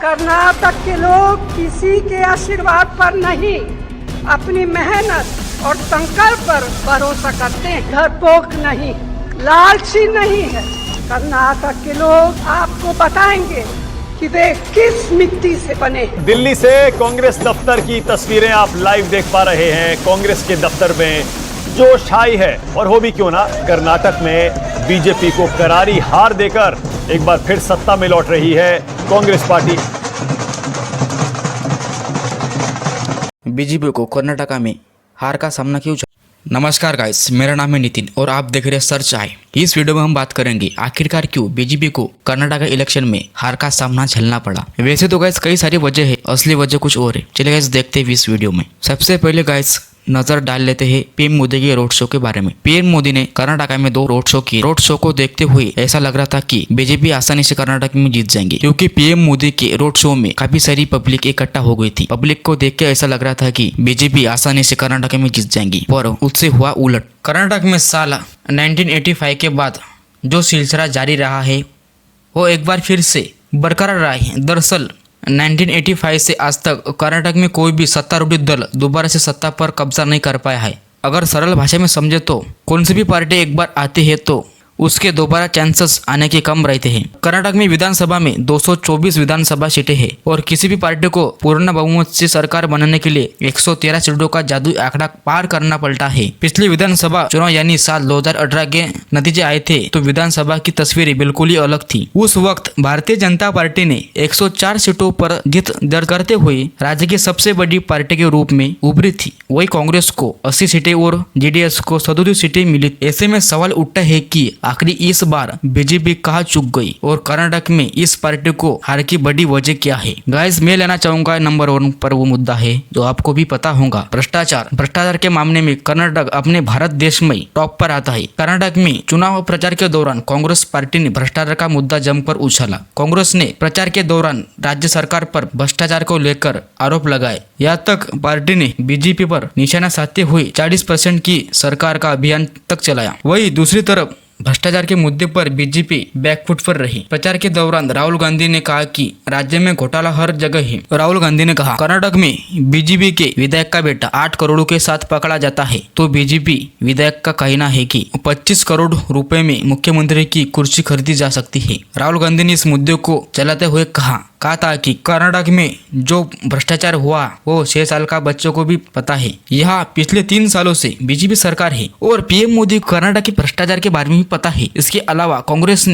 कर्नाटक के लोग किसी के आशीर्वाद पर नहीं, अपनी मेहनत और संकल्प पर भरोसा करते हैं। डरपोक नहीं, लालची नहीं है। कर्नाटक के लोग आपको बताएंगे कि वे किस मिट्टी से बने हैं। दिल्ली से कांग्रेस दफ्तर की तस्वीरें आप लाइव देख पा रहे हैं। कांग्रेस के दफ्तर में जोश छाई है, और हो भी क्यों ना, कर्नाटक में बीजेपी को करारी हार देकर एक बार फिर सत्ता में लौट रही है कांग्रेस पार्टी। बीजेपी को कर्नाटक में हार का सामना क्यों? नमस्कार गाइस, मेरा नाम है नितिन और आप देख रहे हैं सर्च आई। इस वीडियो में हम बात करेंगे आखिरकार क्यों बीजेपी को कर्नाटक इलेक्शन में हार का सामना झेलना पड़ा। वैसे तो गाइस कई सारी वजह है, असली वजह कुछ और है। चलिए गाइस देखते हैं इस वीडियो में। सबसे पहले गाइस नजर डाल लेते हैं पीएम मोदी के रोड शो के बारे में। पीएम मोदी ने कर्नाटक में 2 रोड शो किए। रोड शो को देखते हुए ऐसा लग रहा था कि बीजेपी आसानी से कर्नाटक में जीत जाएंगे, क्योंकि पीएम मोदी के रोड शो में काफी सारी पब्लिक इकट्ठा हो गई थी। पब्लिक को देख के ऐसा लग रहा था कि बीजेपी आसानी से कर्नाटक में जीत जाएंगी, पर उससे हुआ उलट। कर्नाटक में साल 1985 के बाद जो सिलसिला जारी रहा है वो एक बार फिर से बरकरार रहा है। दरअसल 1985 से आज तक कर्नाटक में कोई भी सत्तारूढ़ दल दोबारा से सत्ता पर कब्जा नहीं कर पाया है। अगर सरल भाषा में समझे तो कौन सी भी पार्टी एक बार आती है तो उसके दोबारा चांसेस आने के कम रहते हैं। कर्नाटक में विधानसभा में 224 विधानसभा सीटें हैं और किसी भी पार्टी को पूर्ण बहुमत से सरकार बनाने के लिए 113 सीटों का जादुई आंकड़ा पार करना पड़ता है। पिछले विधानसभा चुनाव यानी साल 2018 के नतीजे आए थे तो विधानसभा की तस्वीरें बिल्कुल ही अलग थी। उस वक्त भारतीय जनता पार्टी ने 104 सीटों पर जीत दर्ज करते हुए राज्य की सबसे बड़ी पार्टी के रूप में उभरी थी। वही कांग्रेस को 80 सीटें और जेडीएस को 37 सीटें मिली। ऐसे में सवाल उठता है कि आखिर इस बार बीजेपी कहाँ चूक गई और कर्नाटक में इस पार्टी को हार की बड़ी वजह क्या है। गाइस मैं लेना चाहूंगा नंबर 1 पर वो मुद्दा है जो आपको भी पता होगा, भ्रष्टाचार। भ्रष्टाचार के मामले में कर्नाटक अपने भारत देश में टॉप पर आता है। कर्नाटक में चुनाव प्रचार के दौरान कांग्रेस पार्टी ने भ्रष्टाचार का मुद्दा जमकर उछाला। कांग्रेस ने प्रचार के दौरान राज्य सरकार पर भ्रष्टाचार को लेकर आरोप लगाए। यहाँ तक पार्टी ने बीजेपी पर निशाना साधते हुए 40% की सरकार का अभियान तक चलाया। वही दूसरी तरफ भ्रष्टाचार के मुद्दे पर बीजेपी बैकफुट पर रही। प्रचार के दौरान राहुल गांधी ने कहा कि राज्य में घोटाला हर जगह है। राहुल गांधी ने कहा कर्नाटक में बीजेपी के विधायक का बेटा 8 करोड़ के साथ पकड़ा जाता है तो बीजेपी विधायक का कहना है कि 25 करोड़ रुपए में मुख्यमंत्री की कुर्सी खरीदी जा सकती है। राहुल गांधी ने इस मुद्दे को चलाते हुए कहा था कि कर्नाटक में जो भ्रष्टाचार हुआ वो 6 साल का बच्चों को भी पता है। यहाँ पिछले 3 सालों से बीजेपी सरकार है और पीएम मोदी कर्नाटक के भ्रष्टाचार के बारे में भी पता है। इसके अलावा कांग्रेस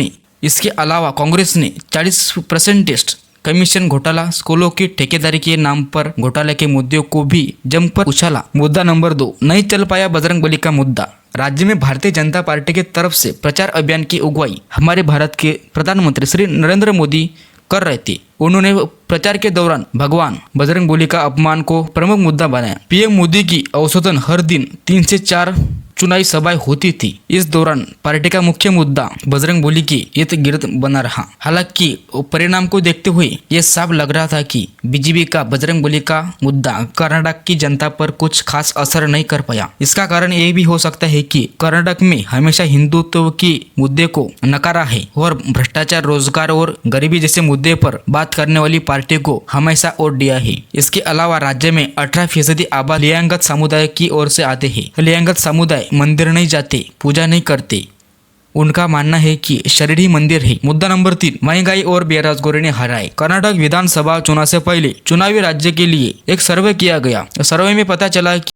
ने 40% टेस्ट कमीशन घोटाला, स्कूलों की ठेकेदारी के नाम पर घोटाले के मुद्दों को भी जमकर उछाला। मुद्दा नंबर 2, नहीं चल पाया बजरंगबली का मुद्दा। राज्य में भारतीय जनता पार्टी की तरफ से प्रचार अभियान की अगुवाई हमारे भारत के प्रधानमंत्री श्री नरेंद्र मोदी कर रहे थे। उन्होंने प्रचार के दौरान भगवान बजरंगबली का अपमान को प्रमुख मुद्दा बनाया। पीएम मोदी की औसतन हर दिन 3 से 4 चुनावी सभाएं होती थी। इस दौरान पार्टी का मुख्य मुद्दा बजरंगबली की इर्द गिर्द बना रहा। हालांकि परिणाम को देखते हुए यह साफ लग रहा था कि बीजेपी का बजरंगबली का मुद्दा कर्नाटक की जनता पर कुछ खास असर नहीं कर पाया। इसका कारण ये भी हो सकता है कि कर्नाटक में हमेशा हिंदुत्व की मुद्दे को नकारा है और भ्रष्टाचार, रोजगार और गरीबी जैसे मुद्दे पर बात करने वाली पार्टी को हमेशा वोट दिया है। इसके अलावा राज्य में 18% आबादी लिंगायत समुदाय की ओर से आते हैं। लिंगायत समुदाय मंदिर नहीं जाते, पूजा नहीं करते। उनका मानना है कि शरीर ही मंदिर है। मुद्दा नंबर 3, महंगाई और बेरोजगारी ने हराए। कर्नाटक विधानसभा चुनाव से पहले चुनावी राज्य के लिए एक सर्वे किया गया। सर्वे में पता चला कि